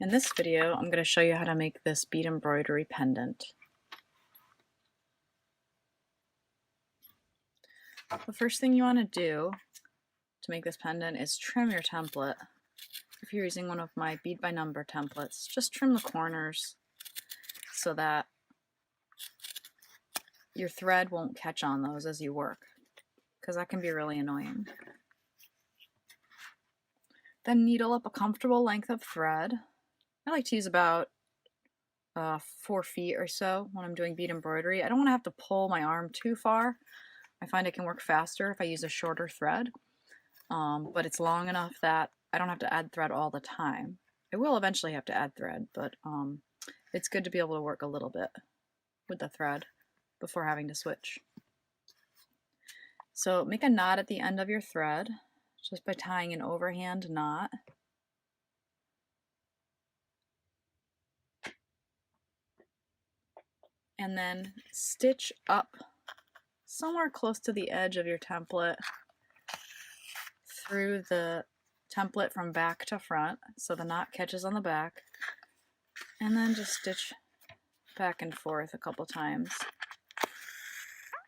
In this video, I'm going to show you how to make this bead embroidery pendant. The first thing you want to do to make this pendant is trim your template. If you're using one of my bead by number templates, just trim the corners so that your thread won't catch on those as you work, because that can be really annoying. Then needle up a comfortable length of thread. I like to use about 4 feet or so when I'm doing bead embroidery. I don't want to have to pull my arm too far. I find it can work faster if I use a shorter thread, but it's long enough that I don't have to add thread all the time. I will eventually have to add thread, but it's good to be able to work a little bit with the thread before having to switch. So make a knot at the end of your thread just by tying an overhand knot. And then stitch up somewhere close to the edge of your template through the template from back to front so the knot catches on the back, and then just stitch back and forth a couple times,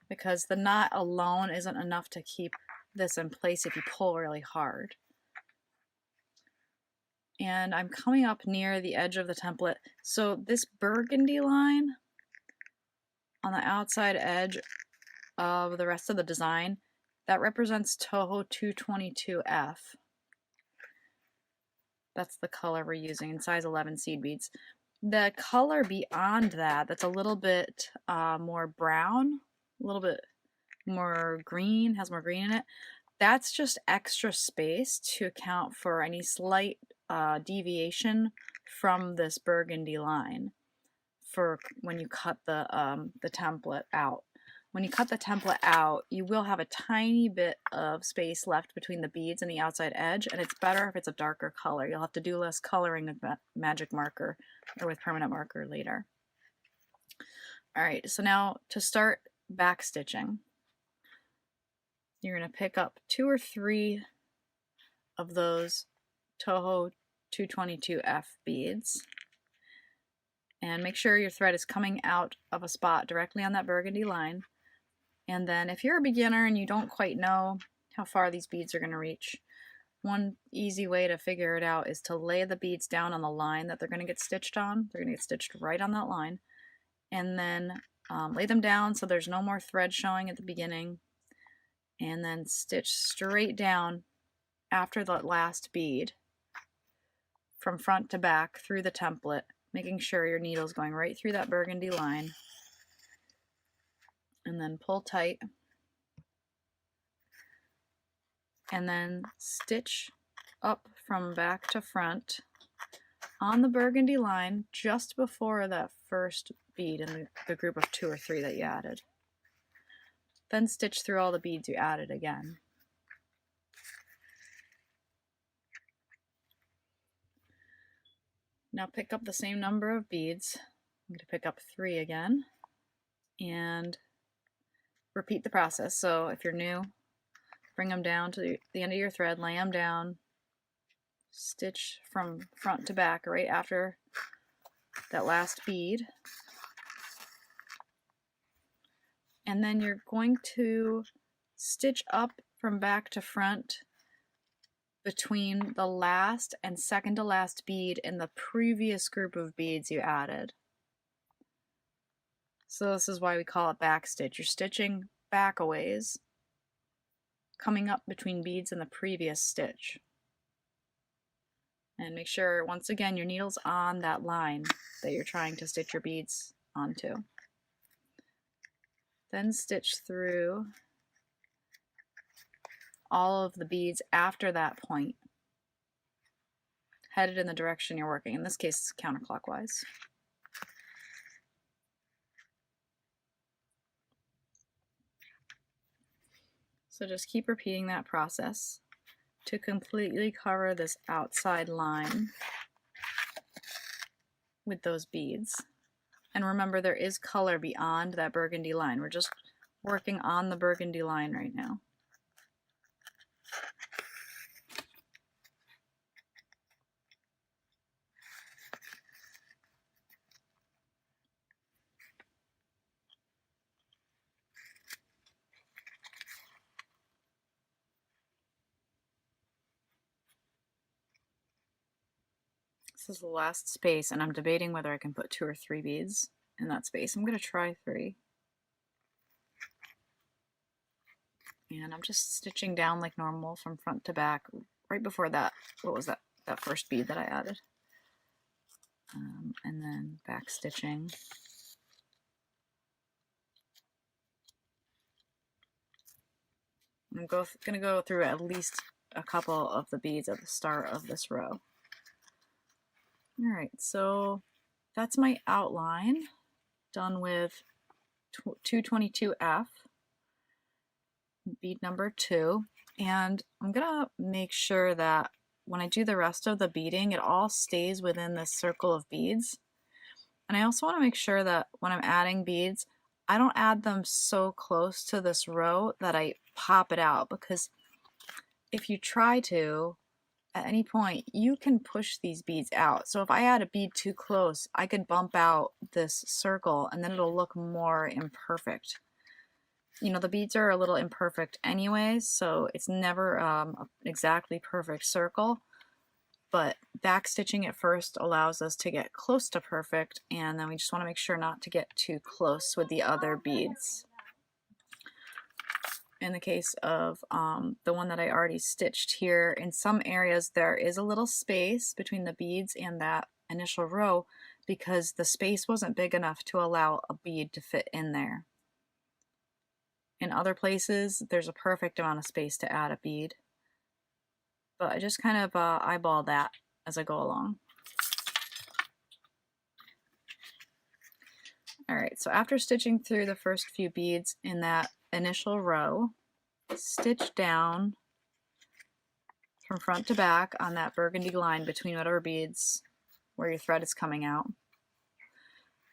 because the knot alone isn't enough to keep this in place if you pull really hard. And I'm coming up near the edge of the template, so this burgundy line on the outside edge of the rest of the design, that represents Toho 222F. That's the color we're using in size 11 seed beads. The color beyond that, that's a little bit more brown, a little bit more green, has more green in it. That's just extra space to account for any slight deviation from this burgundy line for when you cut the template out. When you cut the template out, you will have a tiny bit of space left between the beads and the outside edge, and it's better if it's a darker color. You'll have to do less coloring with magic marker or with permanent marker later. Alright, so now to start back stitching, you're going to pick up 2 or 3 of those Toho 222F beads, and make sure your thread is coming out of a spot directly on that burgundy line. And then if you're a beginner and you don't quite know how far these beads are going to reach, one easy way to figure it out is to lay the beads down on the line that they're going to get stitched on. They're going to get stitched right on that line. And then lay them down so there's no more thread showing at the beginning. And then stitch straight down after the last bead from front to back through the template, making sure your needle's going right through that burgundy line. And then pull tight. And then stitch up from back to front on the burgundy line just before that first bead in the group of 2 or 3 that you added. Then stitch through all the beads you added again. Now pick up the same number of beads. I'm going to pick up 3 again and repeat the process. So if you're new, bring them down to the end of your thread, lay them down, stitch from front to back right after that last bead, and then you're going to stitch up from back to front between the last and second to last bead in the previous group of beads you added. So this is why we call it back stitch. You're stitching back a ways, coming up between beads in the previous stitch. And make sure, once again, your needle's on that line that you're trying to stitch your beads onto. Then stitch through all of the beads after that point, headed in the direction you're working. In this case, it's counterclockwise. So just keep repeating that process to completely cover this outside line with those beads. And remember, there is color beyond that burgundy line. We're just working on the burgundy line right now. This is the last space, and I'm debating whether I can put 2 or 3 beads in that space. I'm going to try 3. And I'm just stitching down like normal from front to back. Right before that, what was that? That first bead that I added. And then back stitching. I'm going to go through at least a couple of the beads at the start of this row. All right, so that's my outline done with 222F, bead number 2. And I'm gonna make sure that when I do the rest of the beading, it all stays within this circle of beads. And I also want to make sure that when I'm adding beads, I don't add them so close to this row that I pop it out, because if you try to, at any point, you can push these beads out. So if I add a bead too close, I could bump out this circle and then it'll look more imperfect. You know, the beads are a little imperfect anyways, so it's never an exactly perfect circle. But back stitching it first allows us to get close to perfect, and then we just want to make sure not to get too close with the other beads. In the case of the one that I already stitched here, in some areas there is a little space between the beads and that initial row because the space wasn't big enough to allow a bead to fit in there. In other places, there's a perfect amount of space to add a bead. But I just kind of eyeball that as I go along. All right, so after stitching through the first few beads in that initial row, stitch down from front to back on that burgundy line between whatever beads where your thread is coming out.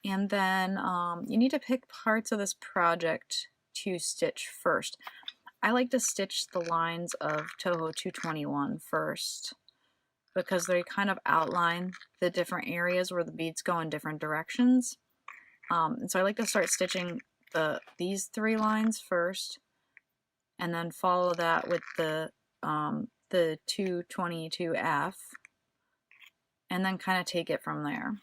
And then you need to pick parts of this project to stitch first. I like to stitch the lines of Toho 221 first because they kind of outline the different areas where the beads go in different directions. And so I like to start stitching these 3 lines first, and then follow that with the 222F, and then kind of take it from there.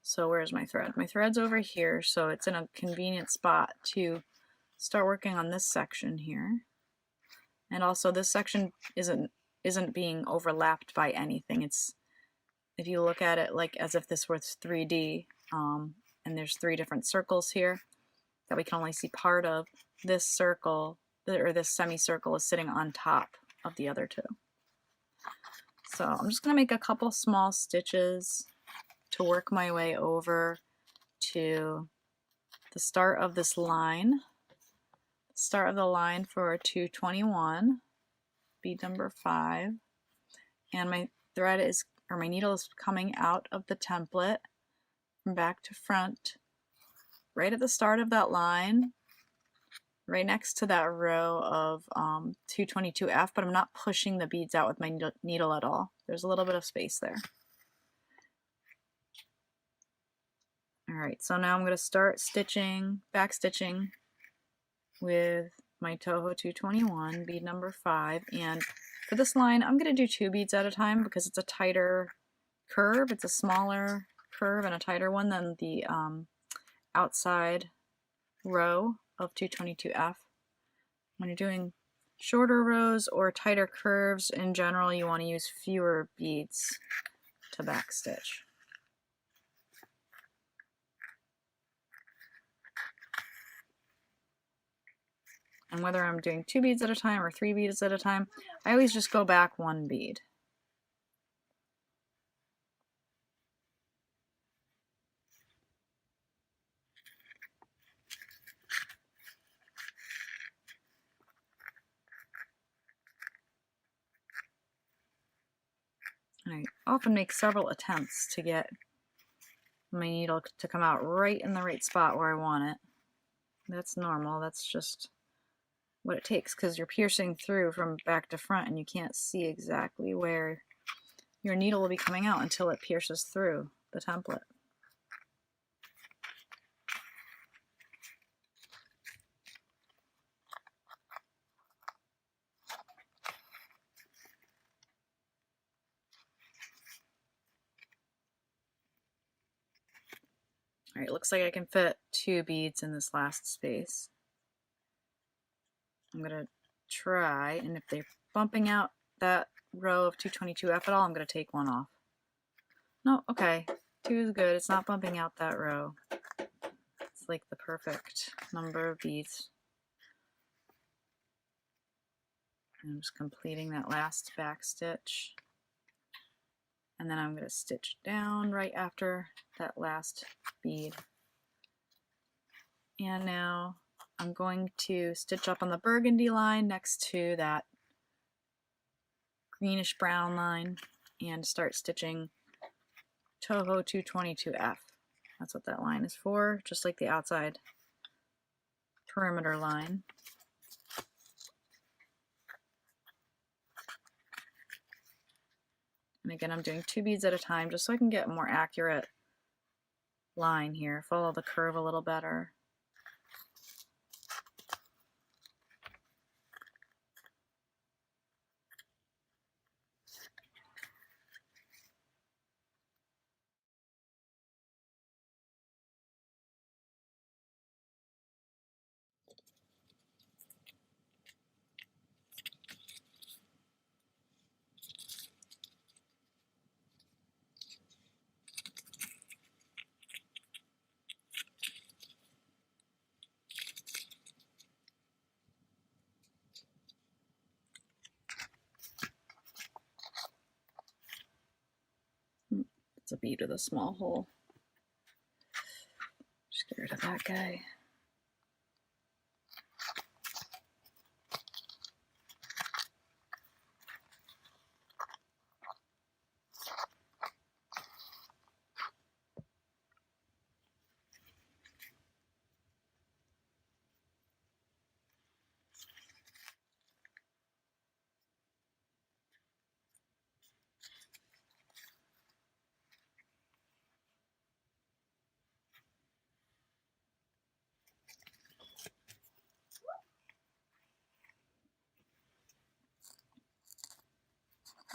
So where's my thread? My thread's over here, so it's in a convenient spot to start working on this section here. And also this section isn't being overlapped by anything. It's, if you look at it like as if this was 3D, and there's 3 different circles here that we can only see part of, this circle, or this semicircle, is sitting on top of the other 2. So I'm just going to make a couple small stitches to work my way over to the start of this line. Start of the line for 221, bead number 5, and my thread is, or my needle is coming out of the template from back to front, right at the start of that line, right next to that row of 222F, but I'm not pushing the beads out with my needle at all. There's a little bit of space there. All right, so now I'm going to start stitching, back stitching with my Toho 221, bead number 5, and for this line I'm going to do 2 beads at a time because it's a tighter curve. It's a smaller curve and a tighter one than the outside row of 222F. When you're doing shorter rows or tighter curves in general, you want to use fewer beads to backstitch. And whether I'm doing 2 beads at a time or 3 beads at a time, I always just go back 1 bead. I often make several attempts to get my needle to come out right in the right spot where I want it. That's normal, that's just what it takes because you're piercing through from back to front and you can't see exactly where your needle will be coming out until it pierces through the template. All right, looks like I can fit 2 beads in this last space. I'm gonna try, and if they're bumping out that row of 222F at all, I'm gonna take one off. No, okay, 2 is good. It's not bumping out that row. It's like the perfect number of beads. I'm just completing that last back stitch. And then I'm going to stitch down right after that last bead. And now I'm going to stitch up on the burgundy line next to that greenish brown line and start stitching Toho 222F. That's what that line is for, just like the outside perimeter line. And again, I'm doing 2 beads at a time just so I can get a more accurate line here, follow the curve a little better. It's a bead with a small hole. Just get rid of that guy.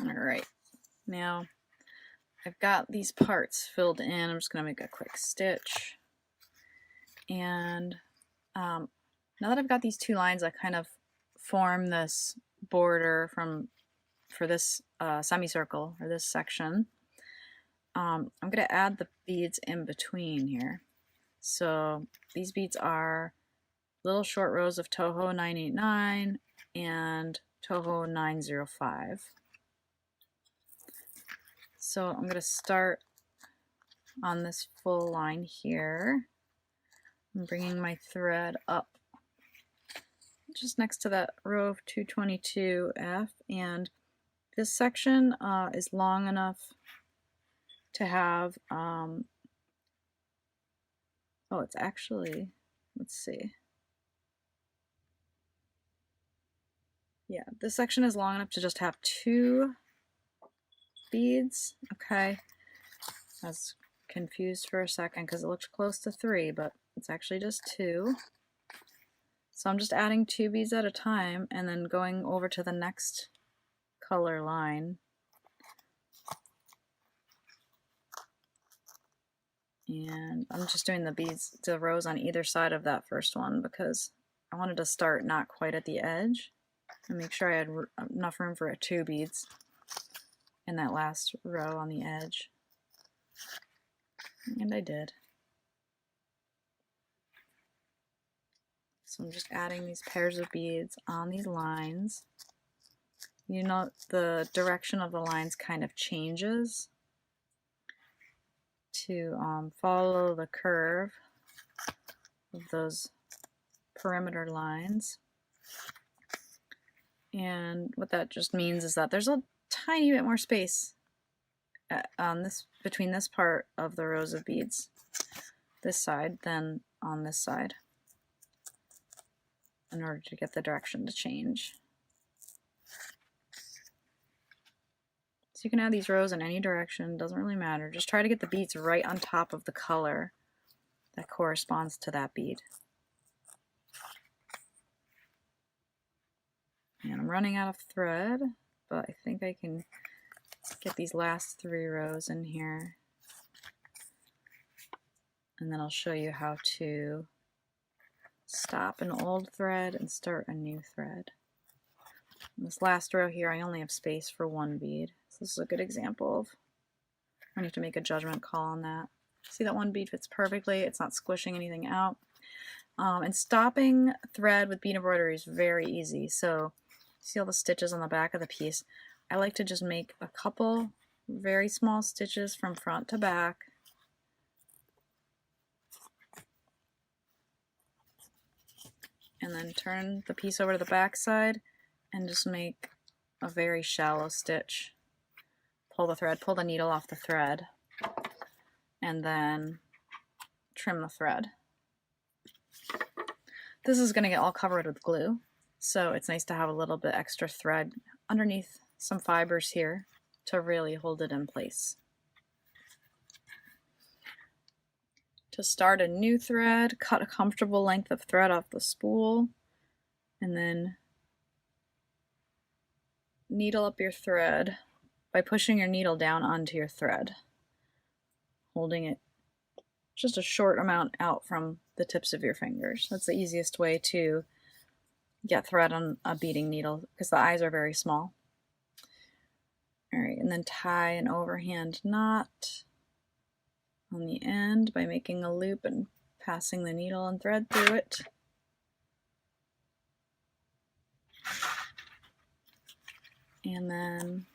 All right, now I've got these parts filled in. I'm just going to make a quick stitch. And now that I've got these 2 lines, I kind of form this border for this semicircle or this section. I'm going to add the beads in between here. So these beads are little short rows of Toho 989 and Toho 905. So I'm going to start on this full line here. I'm bringing my thread up just next to that row of 222F, and this section is long enough to have, oh, it's actually, let's see. Yeah, this section is long enough to just have 2 beads. Okay, I was confused for a second because it looked close to 3, but it's actually just 2. So I'm just adding 2 beads at a time and then going over to the next color line. And I'm just doing the beads, the rows on either side of that first one because I wanted to start not quite at the edge and make sure I had enough room for 2 beads in that last row on the edge. And I did. So I'm just adding these pairs of beads on these lines. You know, the direction of the lines kind of changes to follow the curve of those perimeter lines. And what that just means is that there's a tiny bit more space on this, between this part of the rows of beads, this side, than on this side, in order to get the direction to change. So you can add these rows in any direction, doesn't really matter. Just try to get the beads right on top of the color that corresponds to that bead. And I'm running out of thread, but I think I can get these last 3 rows in here. And then I'll show you how to stop an old thread and start a new thread. In this last row here, I only have space for one bead. So this is a good example of when you have to make a judgment call on that. See that one bead fits perfectly. It's not squishing anything out. And stopping thread with bead embroidery is very easy. So see all the stitches on the back of the piece? I like to just make a couple very small stitches from front to back. And then turn the piece over to the back side and just make a very shallow stitch. Pull the thread, pull the needle off the thread, and then trim the thread. This is going to get all covered with glue, so it's nice to have a little bit extra thread underneath some fibers here to really hold it in place. To start a new thread, cut a comfortable length of thread off the spool, and then needle up your thread by pushing your needle down onto your thread, holding it just a short amount out from the tips of your fingers. That's the easiest way to get thread on a beading needle because the eyes are very small. All right, and then tie an overhand knot on the end by making a loop and passing the needle and thread through it. And then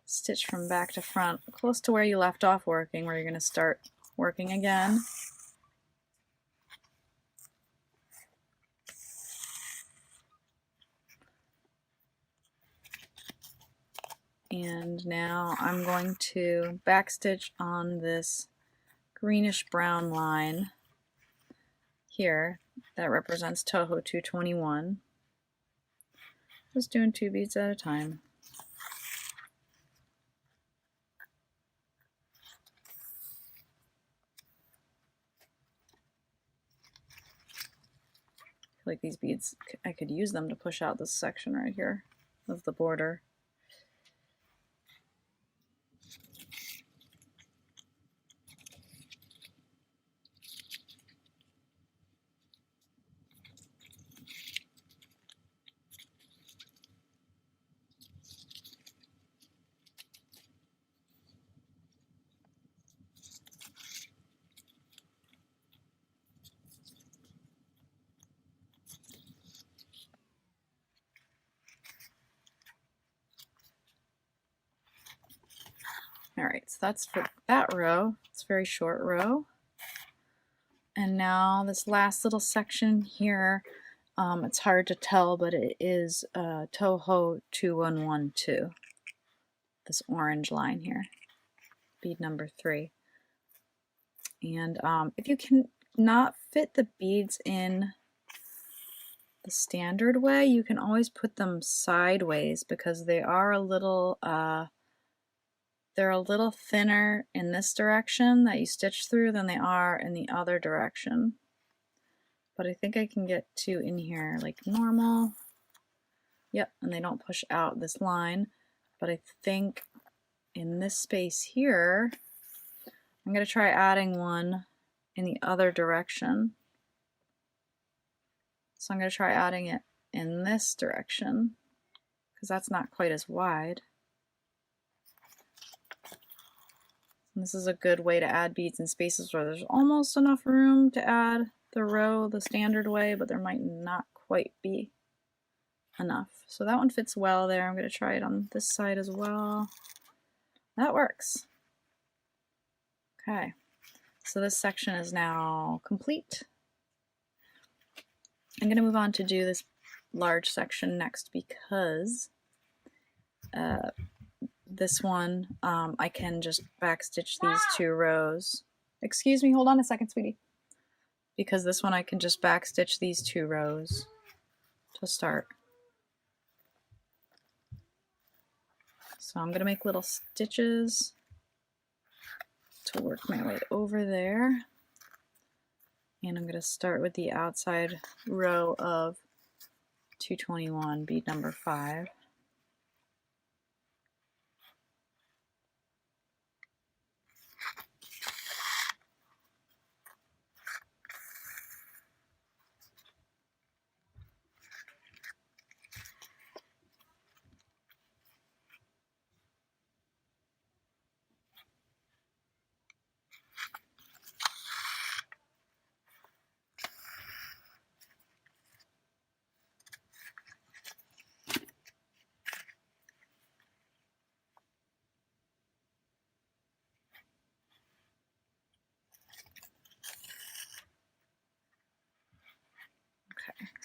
stitch from back to front, close to where you left off working, where you're going to start working again. And now I'm going to backstitch on this greenish brown line here that represents Toho 221. Just doing 2 beads at a time. I feel like these beads, I could use them to push out this section right here of the border. All right, so that's for that row. It's a very short row. And now this last little section here, it's hard to tell, but it is Toho 2112. This orange line here, bead number 3. And if you can not fit the beads in the standard way, you can always put them sideways because they are a little they're a little thinner in this direction that you stitch through than they are in the other direction. But I think I can get 2 in here like normal. Yep, and they don't push out this line. But I think in this space here, I'm going to try adding one in the other direction. So I'm going to try adding it in this direction because that's not quite as wide. And this is a good way to add beads in spaces where there's almost enough room to add the row the standard way, but there might not quite be enough. So that one fits well there. I'm going to try it on this side as well. That works. Okay, so this section is now complete. I'm going to move on to do this large section next because this one, I can just backstitch these 2 rows. Excuse me, hold on a second, sweetie. Because this one I can just backstitch these 2 rows to start. So I'm going to make little stitches to work my way over there. And I'm going to start with the outside row of 221, bead number 5.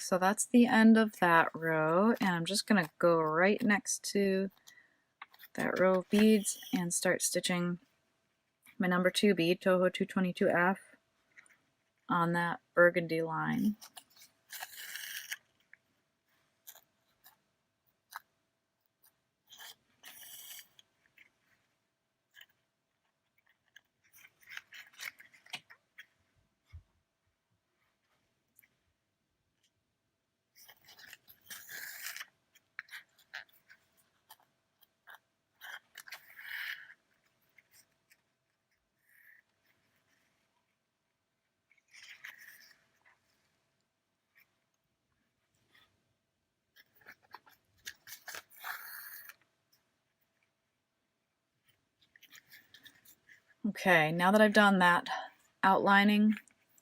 So that's the end of that row, and I'm just going to go right next to that row of beads and start stitching my number 2 bead, Toho 222F, on that burgundy line. Okay, now that I've done that outlining,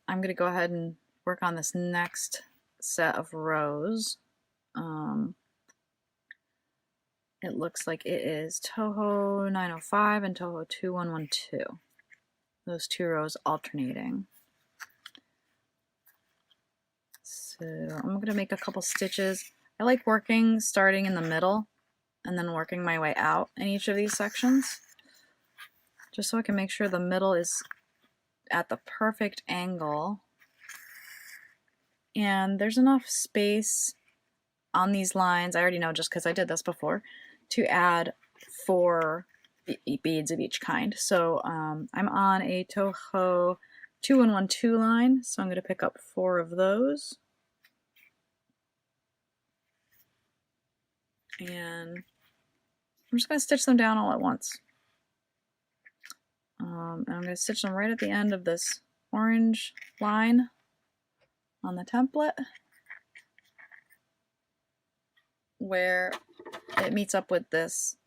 I'm going to go ahead and work on this next set of rows. It looks like it is Toho 905 and Toho 2112. Those 2 rows alternating. So I'm going to make a couple stitches. I like working starting in the middle and then working my way out in each of these sections, just so I can make sure the middle is at the perfect angle. And there's enough space on these lines, I already know just because I did this before, to add 4 beads of each kind. So I'm on a Toho 2112 line, so I'm going to pick up 4 of those. And I'm just going to stitch them down all at once. And I'm going to stitch them right at the end of this orange line on the template, where it meets up with this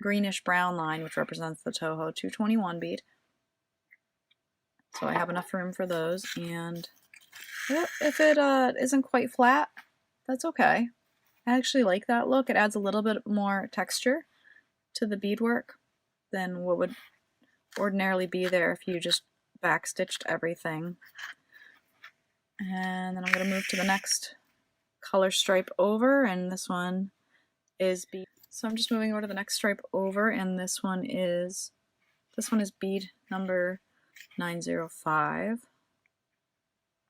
greenish brown line, which represents the Toho 221 bead. So I have enough room for those, and if it isn't quite flat, that's okay. I actually like that look. It adds a little bit more texture to the beadwork than what would ordinarily be there if you just backstitched everything. And then I'm going to move to the next color stripe over, and this one is bead. So I'm just moving over to the next stripe over, and this one is bead number 905.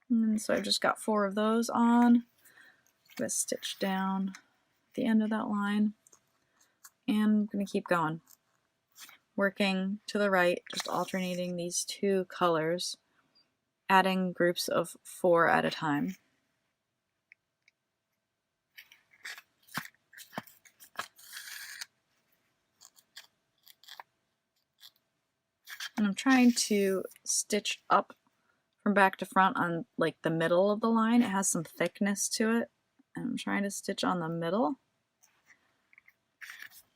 And so I've just got 4 of those on. I'm going to stitch down the end of that line, and I'm going to keep going, working to the right, just alternating these 2 colors, adding groups of 4 at a time. And I'm trying to stitch up from back to front on like the middle of the line. It has some thickness to it, and I'm trying to stitch on the middle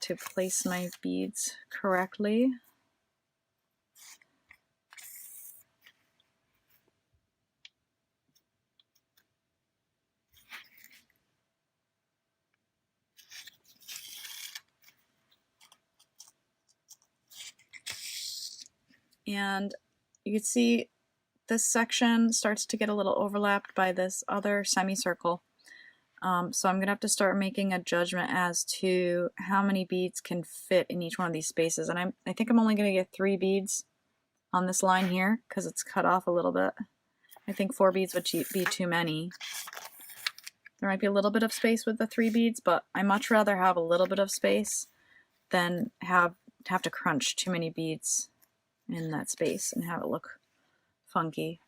to place my beads correctly. And you can see this section starts to get a little overlapped by this other semicircle. So I'm going to have to start making a judgment as to how many beads can fit in each one of these spaces. And I think I'm only going to get 3 beads on this line here because it's cut off a little bit. I think 4 beads would be too many. There might be a little bit of space with the 3 beads, but I much rather have a little bit of space than have to crunch too many beads in that space and have it look funky.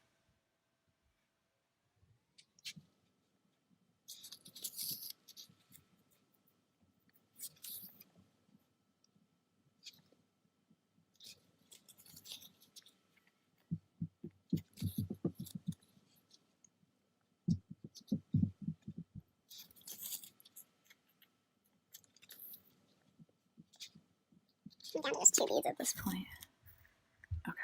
I'm down to just 2 beads at this Point. Okay.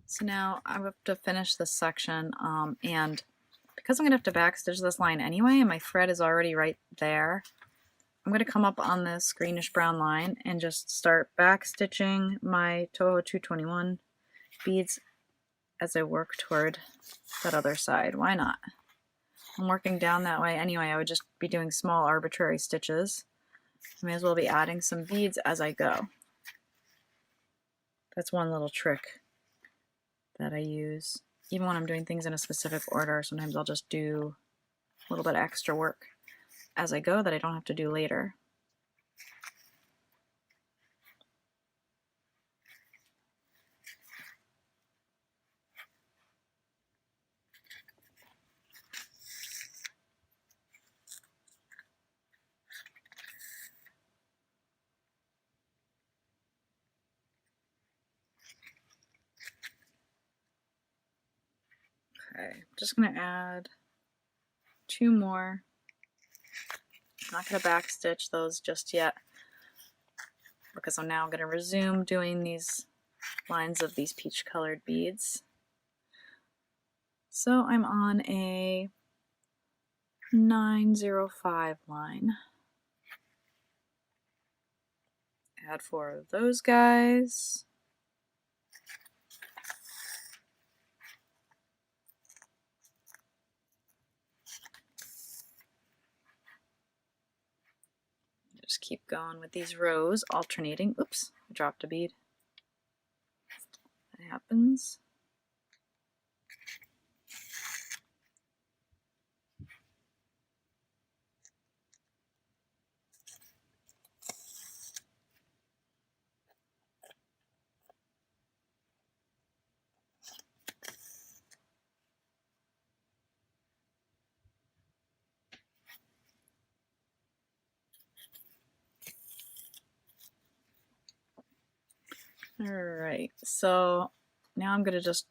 So now I have to finish this section, and because I'm going to have to backstitch this line anyway, and my thread is already right there, I'm going to come up on this greenish brown line and just start backstitching my Toho 221 beads as I work toward that other side. Why not? I'm working down that way anyway. I would just be doing small arbitrary stitches. I may as well be adding some beads as I go. That's one little trick that I use. Even when I'm doing things in a specific order, sometimes I'll just do a little bit of extra work as I go that I don't have to do later. Okay, just gonna add 2 more. I'm not gonna backstitch those just yet because I'm now gonna resume doing these lines of these peach colored beads. So I'm on a 905 line. Add 4 of those guys. Just keep going with these rows, alternating. Oops, I dropped a bead. That happens. All right, so now I'm going to just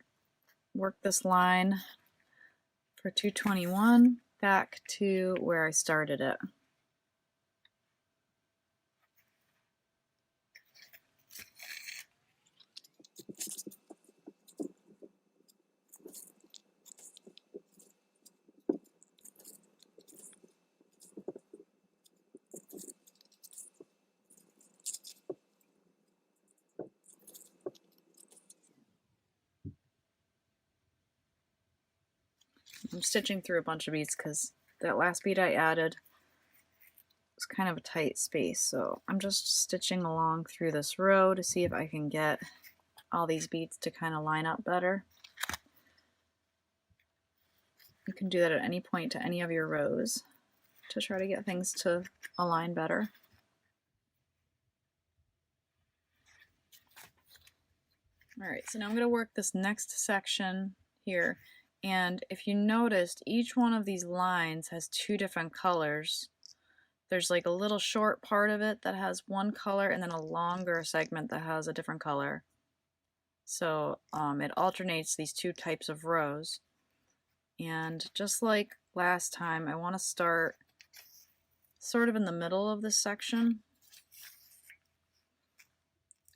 work this line for 221 back to where I started it. I'm stitching through a bunch of beads because that last bead I added was kind of a tight space, so I'm just stitching along through this row to see if I can get all these beads to kind of line up better. You can do that at any point to any of your rows to try to get things to align better. All right, so now I'm going to work this next section here, and if you noticed, each one of these lines has 2 different colors. There's like a little short part of it that has one color and then a longer segment that has a different color. So it alternates these 2 types of rows. And just like last time, I want to start sort of in the middle of this section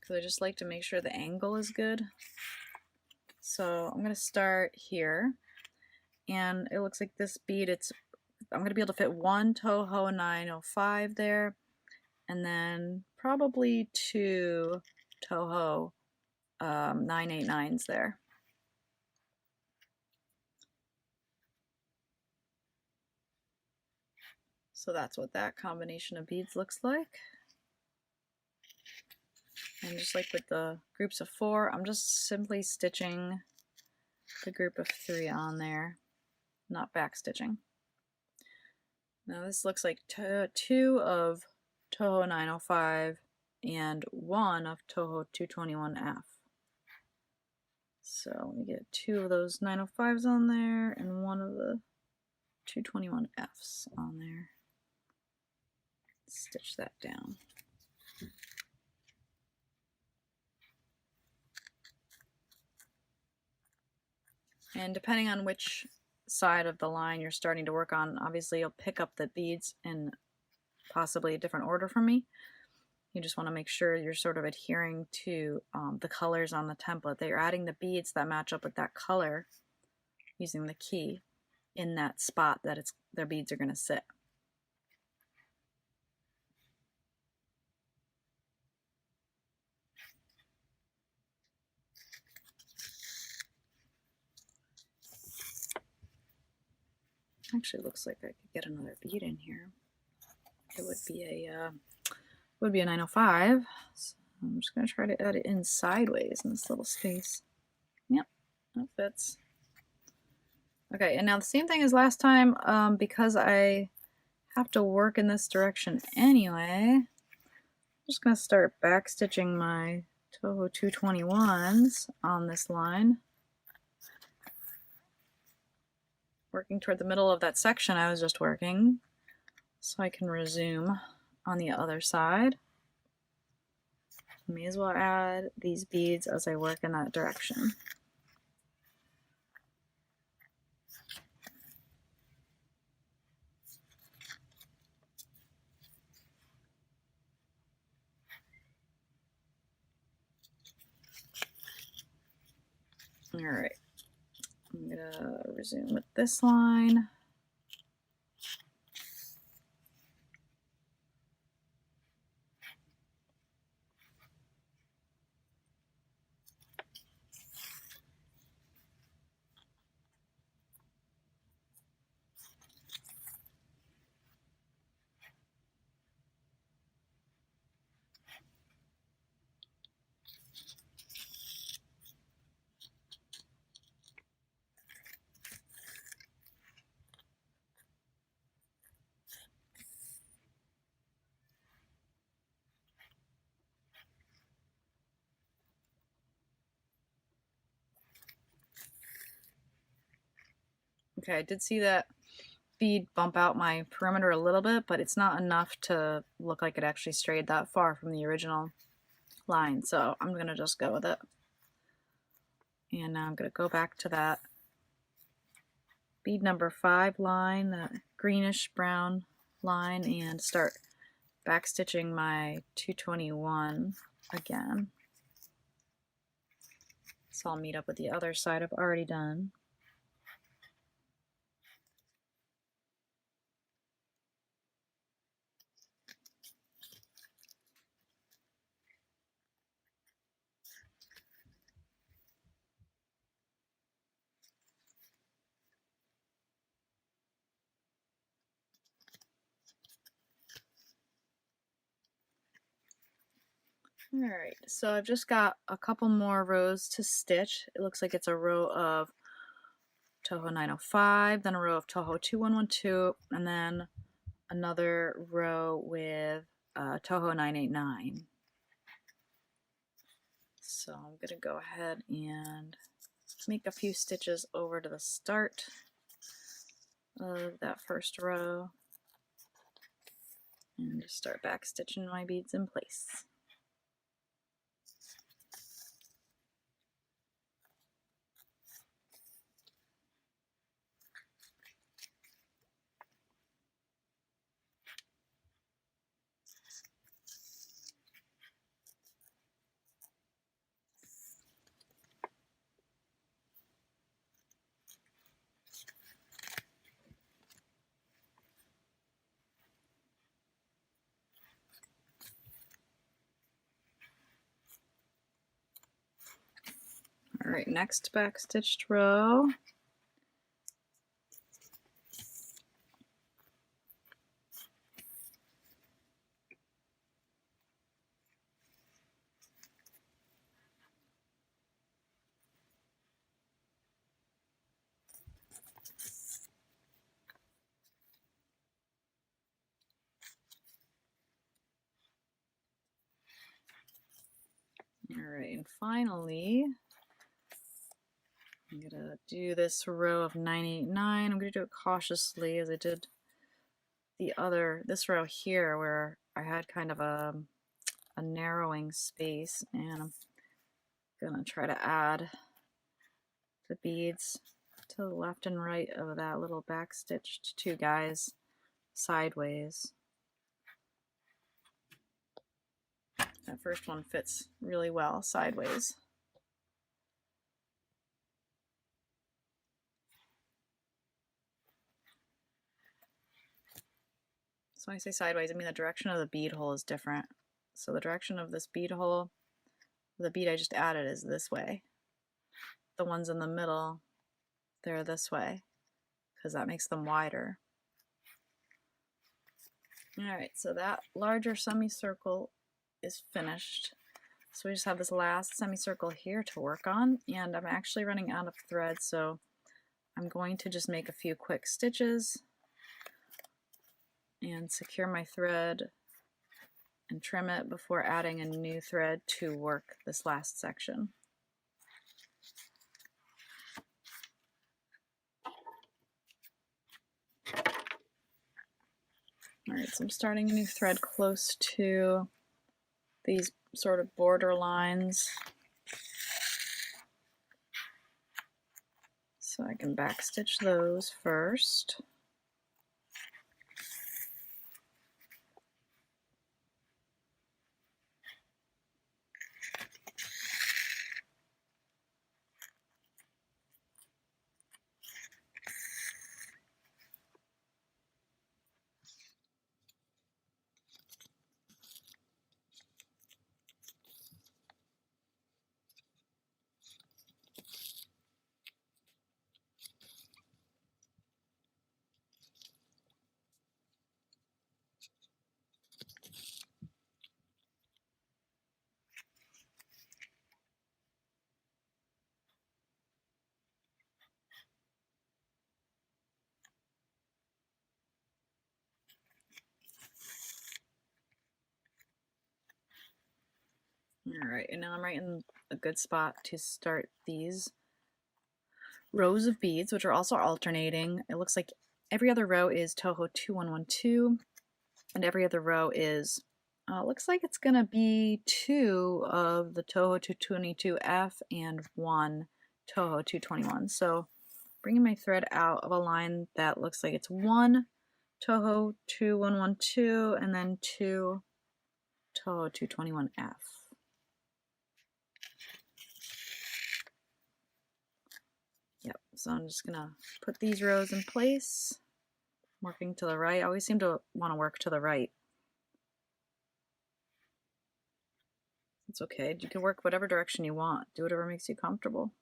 because I just like to make sure the angle is good. So I'm going to start here, and it looks like this bead, I'm going to be able to fit 1 Toho 905 there, and then probably 2 Toho 989s there. So that's what that combination of beads looks like. And just like with the groups of 4, I'm just simply stitching the group of 3 on there, not back stitching. Now this looks like 2 of Toho 905 and 1 of Toho 221F. So let me get 2 of those 905s on there and 1 of the 221Fs on there. Stitch that down. And depending on which side of the line you're starting to work on, obviously you'll pick up the beads in possibly a different order from me. You just want to make sure you're sort of adhering to the colors on the template, that you're adding the beads that match up with that color using the key in that spot that their beads are going to sit. Actually, looks like I could get another bead in here. It would be a 905. So I'm just gonna try to add it in sideways in this little space. Yep, that fits. Okay, and now the same thing as last time, because I have to work in this direction anyway, I'm just gonna start backstitching my Toho 221s on this line. Working toward the middle of that section I was just working, so I can resume on the other side. May as well add these beads as I work in that direction. All right, I'm gonna resume with this line. Okay, I did see that bead bump out my perimeter a little bit, but it's not enough to look like it actually strayed that far from the original line, so I'm gonna just go with it. And now I'm gonna go back to that bead number 5 line, that greenish brown line, and start backstitching my 221 again. So I'll meet up with the other side I've already done. Alright, so I've just got a couple more rows to stitch. It looks like it's a row of Toho 905, then a row of Toho 2112, and then another row with Toho 989. So I'm going to go ahead and make a few stitches over to the start of that first row and just start back stitching my beads in place. All right, next back stitched row. All right, and finally, I'm gonna do this row of 989. I'm gonna do it cautiously as I did this row here where I had kind of a narrowing space, and I'm gonna try to add the beads to the left and right of that little back stitched two guys sideways. That first one fits really well sideways. So when I say sideways, I mean the direction of the bead hole is different. So the direction of this bead hole, the bead I just added, is this way. The ones in the middle, they're this way, because that makes them wider. Alright, so that larger semicircle is finished. So we just have this last semicircle here to work on, and I'm actually running out of thread, so I'm going to just make a few quick stitches and secure my thread and trim it before adding a new thread to work this last section. Alright, so I'm starting a new thread close to these sort of border lines so I can backstitch those first. Alright, and now I'm right in a good spot to start these rows of beads, which are also alternating. It looks like every other row is Toho 2112, and every other row is, looks like it's gonna be 2 of the Toho 222F and 1 Toho 221. So bringing my thread out of a line that looks like it's 1 Toho 2112 and then 2 Toho 221F. Yep, so I'm just gonna put these rows in place, working to the right. I always seem to want to work to the right. It's okay, you can work whatever direction you want. Do whatever makes you comfortable.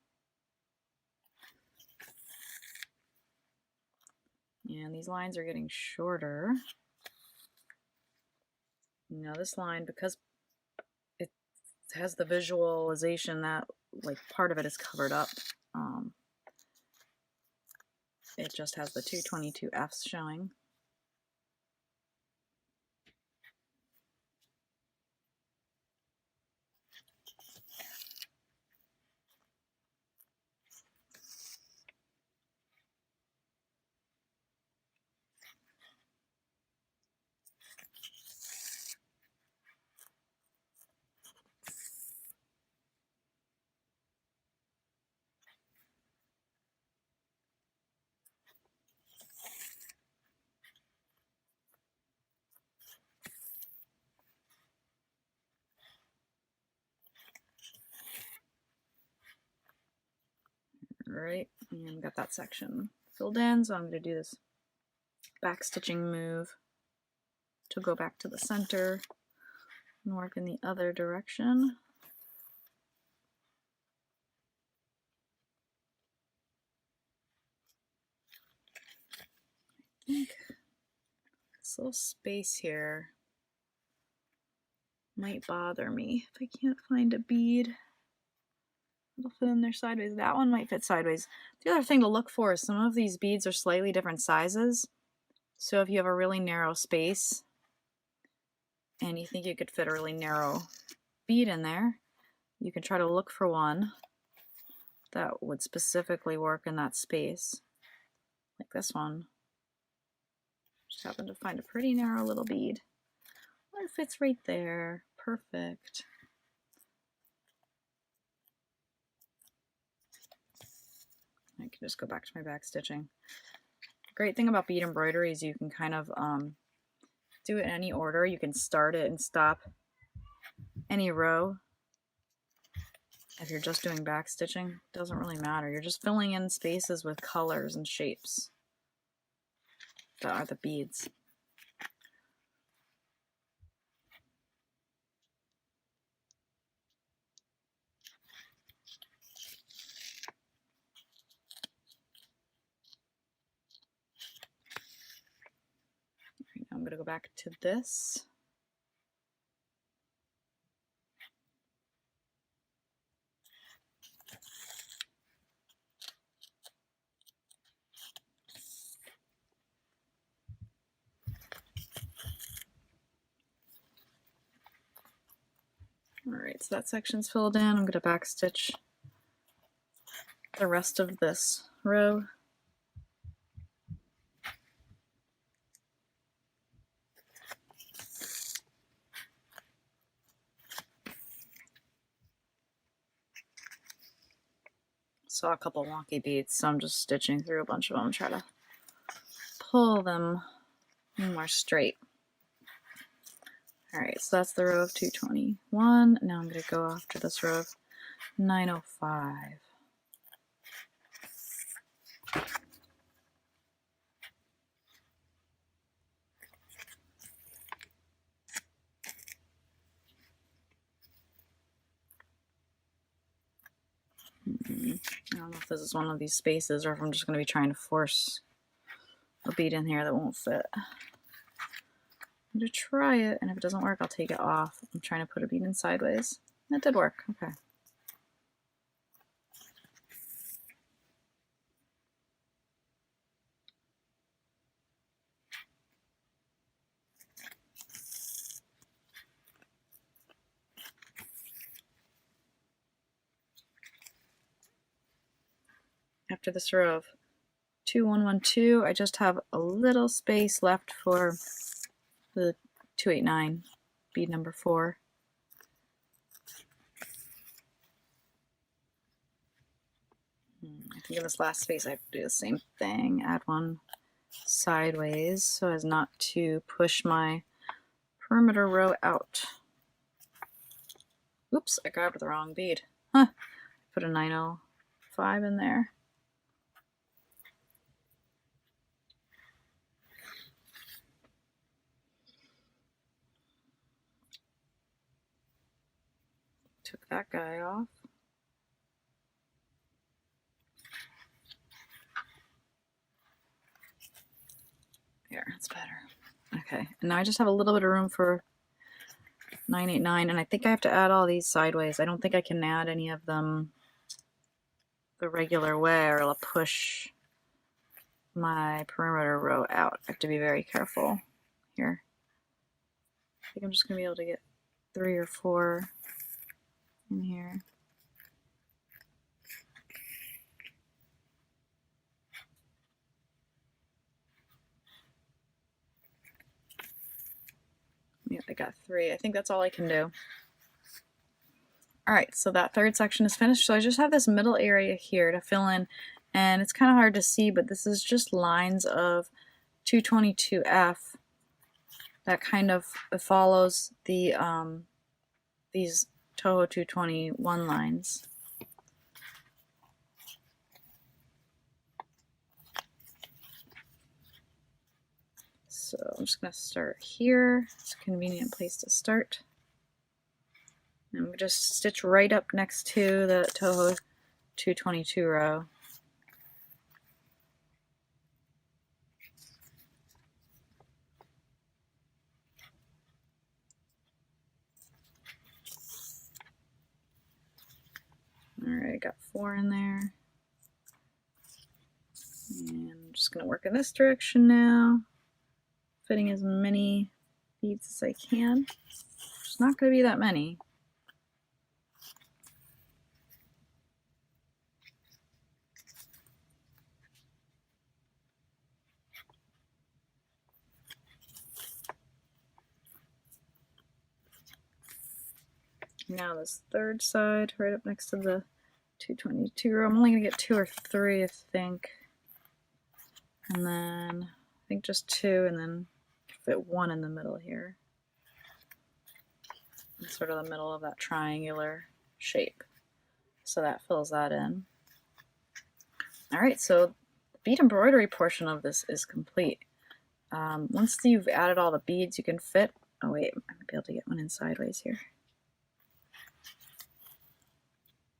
And these lines are getting shorter. Now this line, because it has the visualization that like part of it is covered up, it just has the 222Fs showing. Right, and got that section filled in, so I'm going to do this back stitching move to go back to the center and work in the other direction. I think this little space here might bother me if I can't find a bead. It'll fit in there sideways. That one might fit sideways. The other thing to look for is some of these beads are slightly different sizes. So if you have a really narrow space and you think you could fit a really narrow bead in there, you can try to look for one that would specifically work in that space. Like this one. Just happened to find a pretty narrow little bead. Well, it fits right there. Perfect. I can just go back to my back stitching. The great thing about bead embroidery is you can kind of do it in any order. You can start it and stop any row. If you're just doing back stitching, it doesn't really matter. You're just filling in spaces with colors and shapes that are the beads. to go back to this. All right, so that section's filled in. I'm going to backstitch the rest of this row. Saw a couple wonky beads, so I'm just stitching through a bunch of them, try to pull them more straight. All right, so that's the row of 221. Now I'm going to go after this row of 905. I don't know if this is one of these spaces or if I'm just going to be trying to force a bead in here that won't fit. I'm going to try it, and if it doesn't work, I'll take it off. I'm trying to put a bead in sideways. That did work. Okay. After this row of 2112, I just have a little space left for the 289 bead number 4. I think in this last space I have to do the same thing, add one sideways so as not to push my perimeter row out. Oops, I grabbed the wrong bead. Huh. Put a 905 in there. Took that guy off. There, that's better. Okay, and now I just have a little bit of room for 989, and I think I have to add all these sideways. I don't think I can add any of them the regular way, or it'll push my perimeter row out. I have to be very careful here. I think I'm just going to be able to get 3 or 4 in here. Yeah, I got 3. I think that's all I can do. All right, so that third section is finished. So I just have this middle area here to fill in, and it's kind of hard to see, but this is just lines of 222F that kind of follows the these Toho 221 lines. So I'm just going to start here. It's a convenient place to start. And I'm going to just stitch right up next to the Toho 222 row. Alright, I got 4 in there. And I'm just going to work in this direction now, fitting as many beads as I can. There's not going to be that many. Now this third side, right up next to the 222 row. I'm only going to get 2 or 3, I think. And then I think just 2, and then fit 1 in the middle here. In sort of the middle of that triangular shape. So that fills that in. Alright, so the bead embroidery portion of this is complete. Once you've added all the beads you can fit, oh wait, I might be able to get one in sideways here.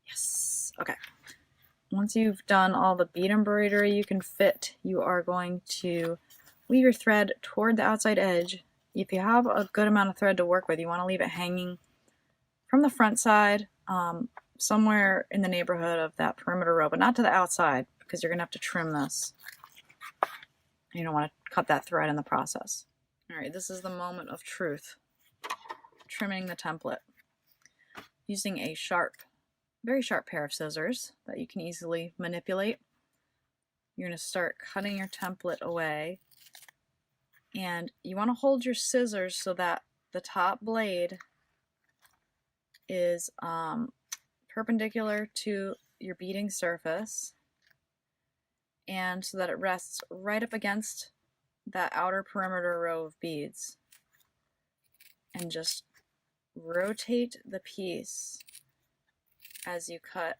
Yes, okay. Once you've done all the bead embroidery you can fit, you are going to weave your thread toward the outside edge. If you have a good amount of thread to work with, you want to leave it hanging from the front side, somewhere in the neighborhood of that perimeter row, but not to the outside, because you're going to have to trim this. You don't want to cut that thread in the process. All right, this is the moment of truth. Trimming the template. Using a sharp, very sharp pair of scissors that you can easily manipulate. You're going to start cutting your template away, and you want to hold your scissors so that the top blade is perpendicular to your beading surface, and so that it rests right up against that outer perimeter row of beads. And just rotate the piece as you cut,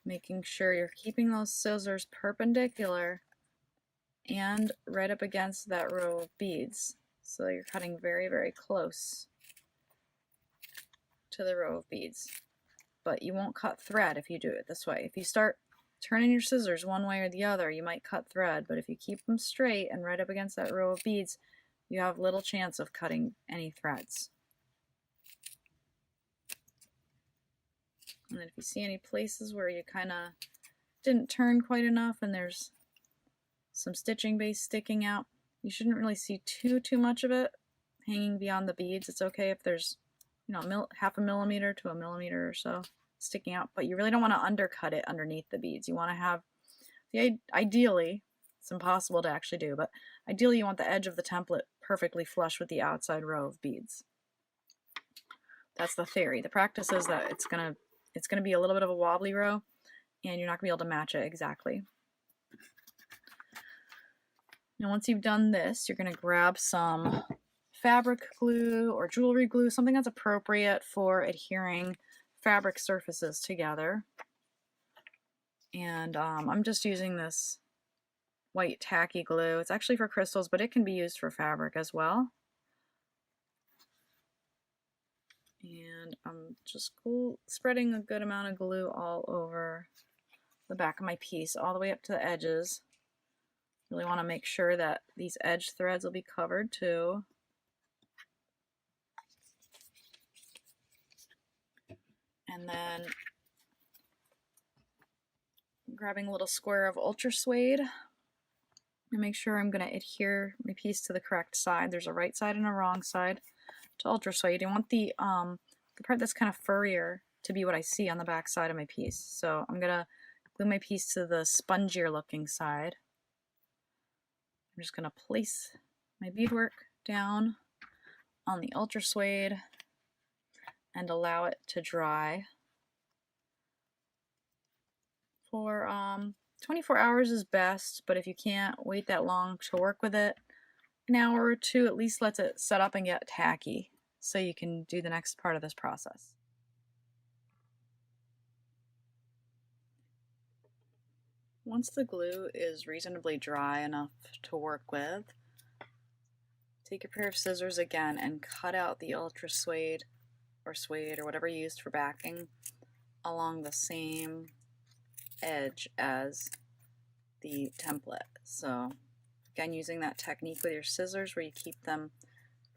making sure you're keeping those scissors perpendicular and right up against that row of beads. So you're cutting very, very close to the row of beads. But you won't cut thread if you do it this way. If you start turning your scissors one way or the other, you might cut thread, but if you keep them straight and right up against that row of beads, you have little chance of cutting any threads. And then if you see any places where you kind of didn't turn quite enough and there's some stitching base sticking out, you shouldn't really see too much of it hanging beyond the beads. It's okay if there's, you know, half a millimeter to a millimeter or so sticking out, but you really don't want to undercut it underneath the beads. You want to have, ideally, it's impossible to actually do, but ideally you want the edge of the template perfectly flush with the outside row of beads. That's the theory. The practice is that it's gonna be a little bit of a wobbly row, and you're not gonna be able to match it exactly. Now once you've done this, you're gonna grab some fabric glue or jewelry glue, something that's appropriate for adhering fabric surfaces together. And I'm just using this white tacky glue. It's actually for crystals, but it can be used for fabric as well. And I'm just spreading a good amount of glue all over the back of my piece, all the way up to the edges. Really want to make sure that these edge threads will be covered too. And then grabbing a little square of ultra suede and make sure I'm going to adhere my piece to the correct side. There's a right side and a wrong side to ultra suede. You want the part that's kind of furrier to be what I see on the back side of my piece. So I'm going to glue my piece to the spongier looking side. I'm just going to place my beadwork down on the ultra suede and allow it to dry for 24 hours is best, but if you can't wait that long to work with it, an hour or two at least lets it set up and get tacky so you can do the next part of this process. Once the glue is reasonably dry enough to work with, take your pair of scissors again and cut out the ultra suede or whatever you used for backing along the same edge as the template. So again, using that technique with your scissors where you keep them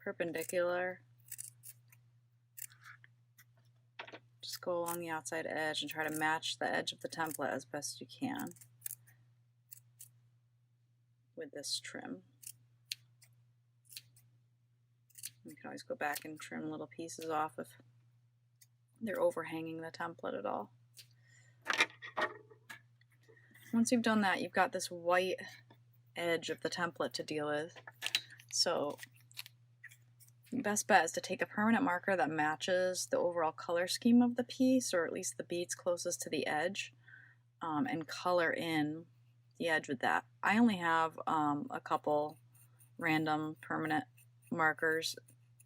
perpendicular, just go along the outside edge and try to match the edge of the template as best you can with this trim. You can always go back and trim little pieces off if they're overhanging the template at all. Once you've done that, you've got this white edge of the template to deal with. So your best bet is to take a permanent marker that matches the overall color scheme of the piece, or at least the beads closest to the edge, and color in the edge with that. I only have a couple random permanent markers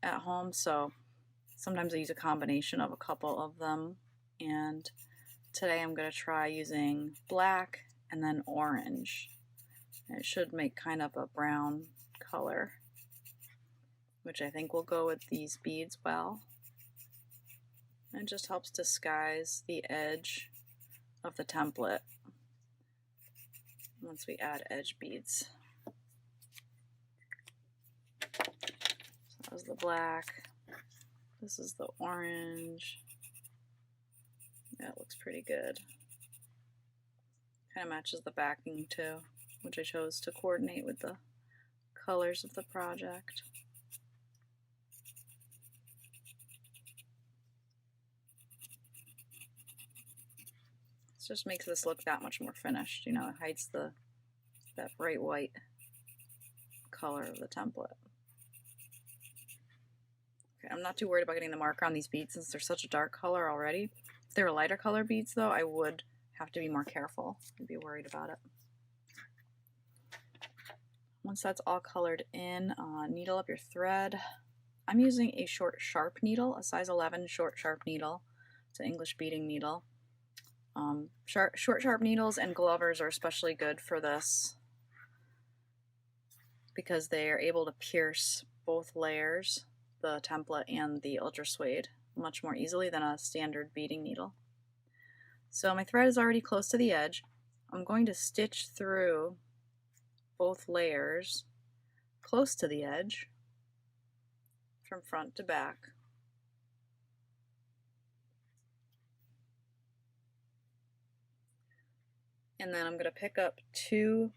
at home, so sometimes I use a combination of a couple of them, and today I'm going to try using black and then orange. It should make kind of a brown color, which I think will go with these beads well. It just helps disguise the edge of the template once we add edge beads. That was the black. This is the orange. That looks pretty good. Kind of matches the backing too, which I chose to coordinate with the colors of the project. This just makes this look that much more finished. You know, it hides that bright white color of the template. Okay, I'm not too worried about getting the marker on these beads since they're such a dark color already. If they were lighter color beads though, I would have to be more careful. I'd be worried about it. Once that's all colored in, needle up your thread. I'm using a short sharp needle, a size 11 short sharp needle. It's an English beading needle. Short sharp needles and Glovers are especially good for this because they are able to pierce both layers, the template and the ultra suede, much more easily than a standard beading needle. So my thread is already close to the edge. I'm going to stitch through both layers close to the edge from front to back. And then I'm going to pick up 2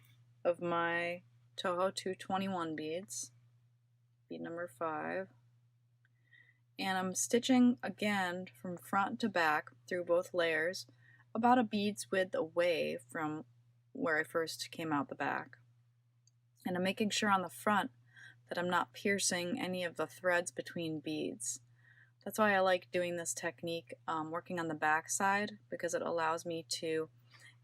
of my Toho 221 beads, bead number 5, and I'm stitching again from front to back through both layers about a bead's width away from where I first came out the back. And I'm making sure on the front that I'm not piercing any of the threads between beads. That's why I like doing this technique, working on the back side, because it allows me to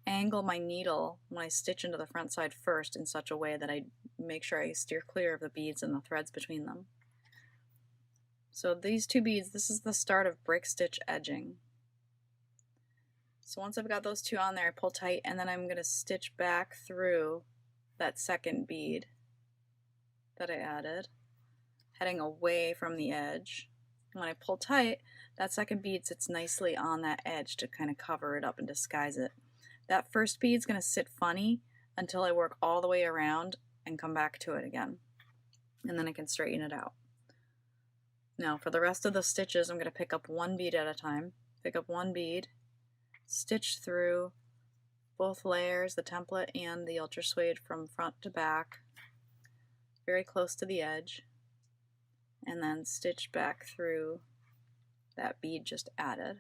angle my needle when I stitch into the front side first in such a way that I make sure I steer clear of the beads and the threads between them. So these 2 beads, this is the start of brick stitch edging. So once I've got those 2 on there, I pull tight and then I'm going to stitch back through that second bead that I added, heading away from the edge. When I pull tight, that second bead sits nicely on that edge to kind of cover it up and disguise it. That first bead's going to sit funny until I work all the way around and come back to it again. And then I can straighten it out. Now for the rest of the stitches, I'm going to pick up 1 bead at a time. Pick up 1 bead, stitch through both layers, the template and the ultra suede from front to back, very close to the edge, and then stitch back through that bead just added.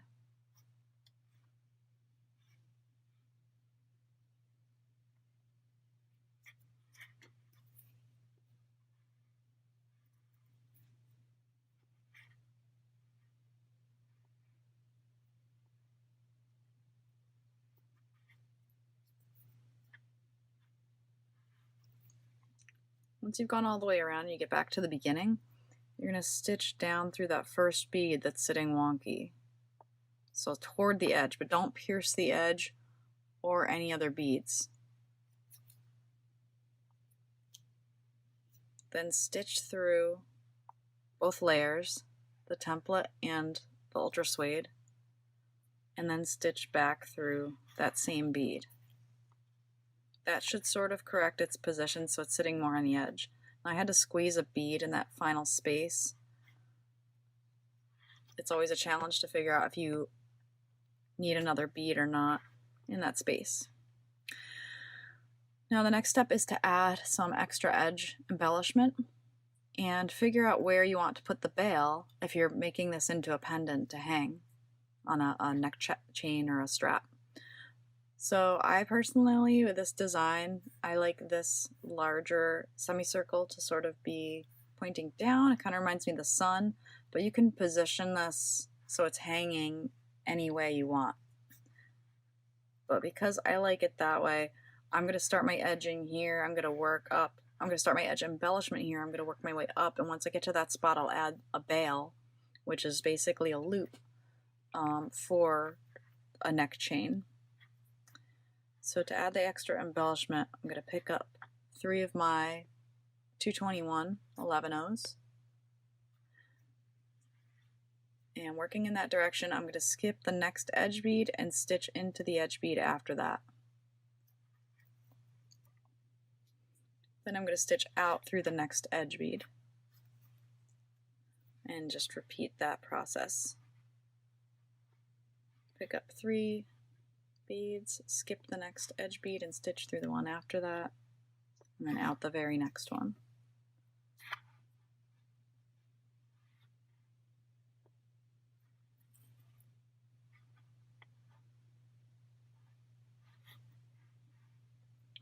Once you've gone all the way around and you get back to the beginning, you're going to stitch down through that first bead that's sitting wonky. So toward the edge, but don't pierce the edge or any other beads. Then stitch through both layers, the template and the ultra suede, and then stitch back through that same bead. That should sort of correct its position so it's sitting more on the edge. Now I had to squeeze a bead in that final space. It's always a challenge to figure out if you need another bead or not in that space. Now the next step is to add some extra edge embellishment and figure out where you want to put the bail if you're making this into a pendant to hang on a neck chain or a strap. So I personally, with this design, I like this larger semicircle to sort of be pointing down. It kind of reminds me of the sun, but you can position this so it's hanging any way you want. But because I like it that way, I'm going to start my edging here. I'm going to work up. I'm going to start my edge embellishment here. I'm going to work my way up, and once I get to that spot, I'll add a bail, which is basically a loop for a neck chain. So to add the extra embellishment, I'm going to pick up 3 of my 221 11-ohs. And working in that direction, I'm going to skip the next edge bead and stitch into the edge bead after that. Then I'm going to stitch out through the next edge bead. And just repeat that process. Pick up 3 beads, skip the next edge bead and stitch through the one after that, and then out the very next one.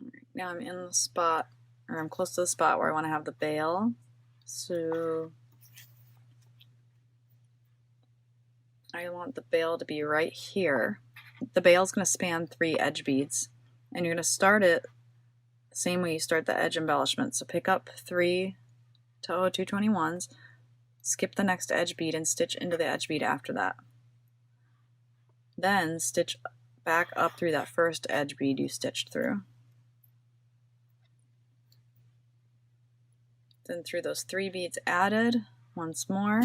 All right, now I'm in the spot, or I'm close to the spot where I want to have the bail. So I want the bail to be right here. The bail is going to span 3 edge beads, and you're going to start it the same way you start the edge embellishment. So pick up 3 toho 221s, skip the next edge bead and stitch into the edge bead after that. Then stitch back up through that first edge bead you stitched through. Then through those 3 beads added, once more.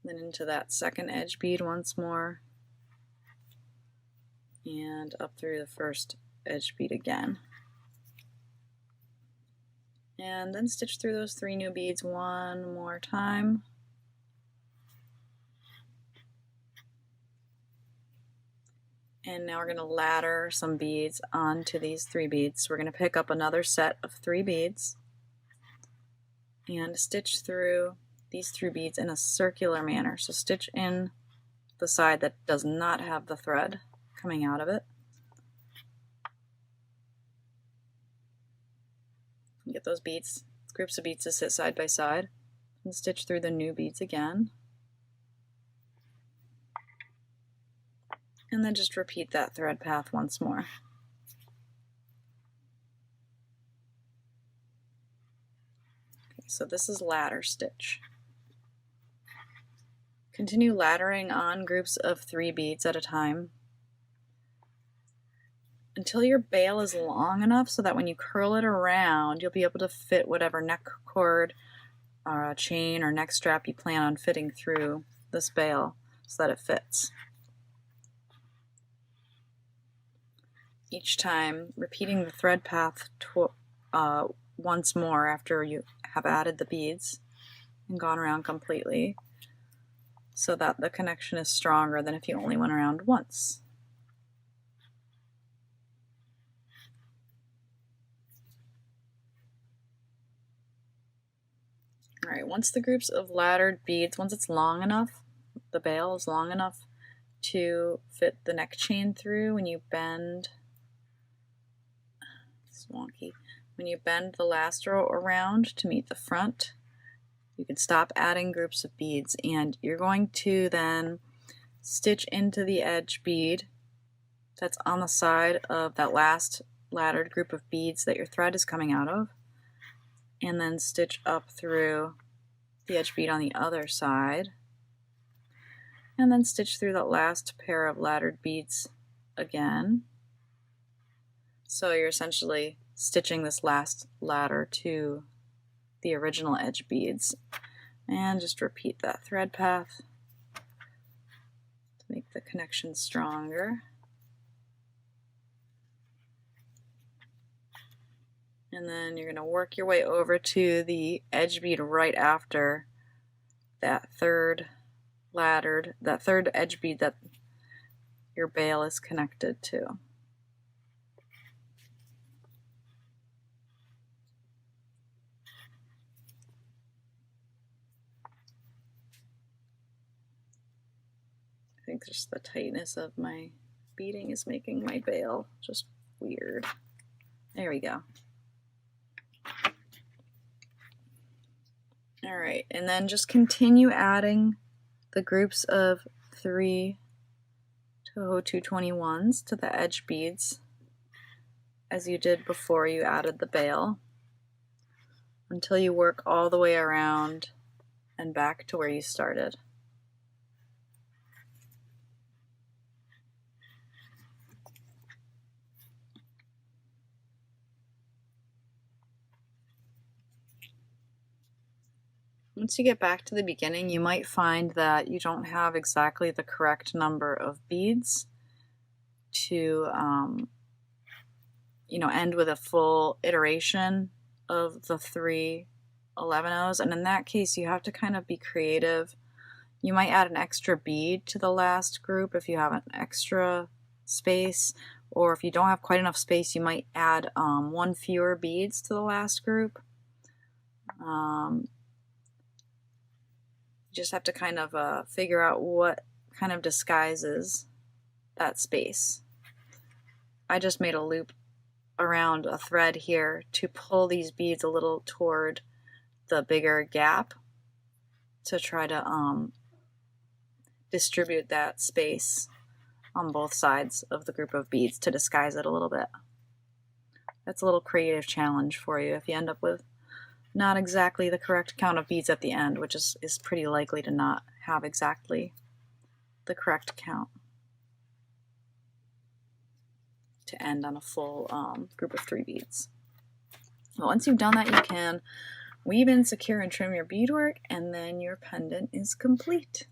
Then into that second edge bead once more. And up through the first edge bead again. And then stitch through those 3 new beads one more time. And now we're going to ladder some beads onto these 3 beads. So we're going to pick up another set of 3 beads and stitch through these 3 beads in a circular manner. So stitch in the side that does not have the thread coming out of it. Get those beads, groups of beads to sit side by side, and stitch through the new beads again. And then just repeat that thread path once more. Okay, so this is ladder stitch. Continue laddering on groups of 3 beads at a time until your bail is long enough so that when you curl it around, you'll be able to fit whatever neck cord or chain or neck strap you plan on fitting through this bail so that it fits. Each time repeating the thread path once more after you have added the beads and gone around completely, so that the connection is stronger than if you only went around once. All right, once the groups of laddered beads, once it's long enough, the bail is long enough to fit the neck chain through when you bend, it's wonky, when you bend the last row around to meet the front, you can stop adding groups of beads, and you're going to then stitch into the edge bead that's on the side of that last laddered group of beads that your thread is coming out of, and then stitch up through the edge bead on the other side, and then stitch through that last pair of laddered beads again. So you're essentially stitching this last ladder to the original edge beads, and just repeat that thread path to make the connection stronger. And then you're going to work your way over to the edge bead right after that third edge bead that your bail is connected to. I think just the tightness of my beading is making my bail just weird. There we go. All right, and then just continue adding the groups of 3 toho 221s to the edge beads as you did before you added the bail until you work all the way around and back to where you started. Once you get back to the beginning, you might find that you don't have exactly the correct number of beads to end with a full iteration of the 3 11 O's, and in that case you have to kind of be creative. You might add an extra bead to the last group if you have an extra space, or if you don't have quite enough space, you might add one fewer beads to the last group. You just have to kind of figure out what kind of disguises that space. I just made a loop around a thread here to pull these beads a little toward the bigger gap to try to distribute that space on both sides of the group of beads to disguise it a little bit. That's a little creative challenge for you if you end up with not exactly the correct count of beads at the end, which is pretty likely to not have exactly the correct count to end on a full group of 3 beads. Well, once you've done that, you can weave in, secure, and trim your beadwork, and then your pendant is complete.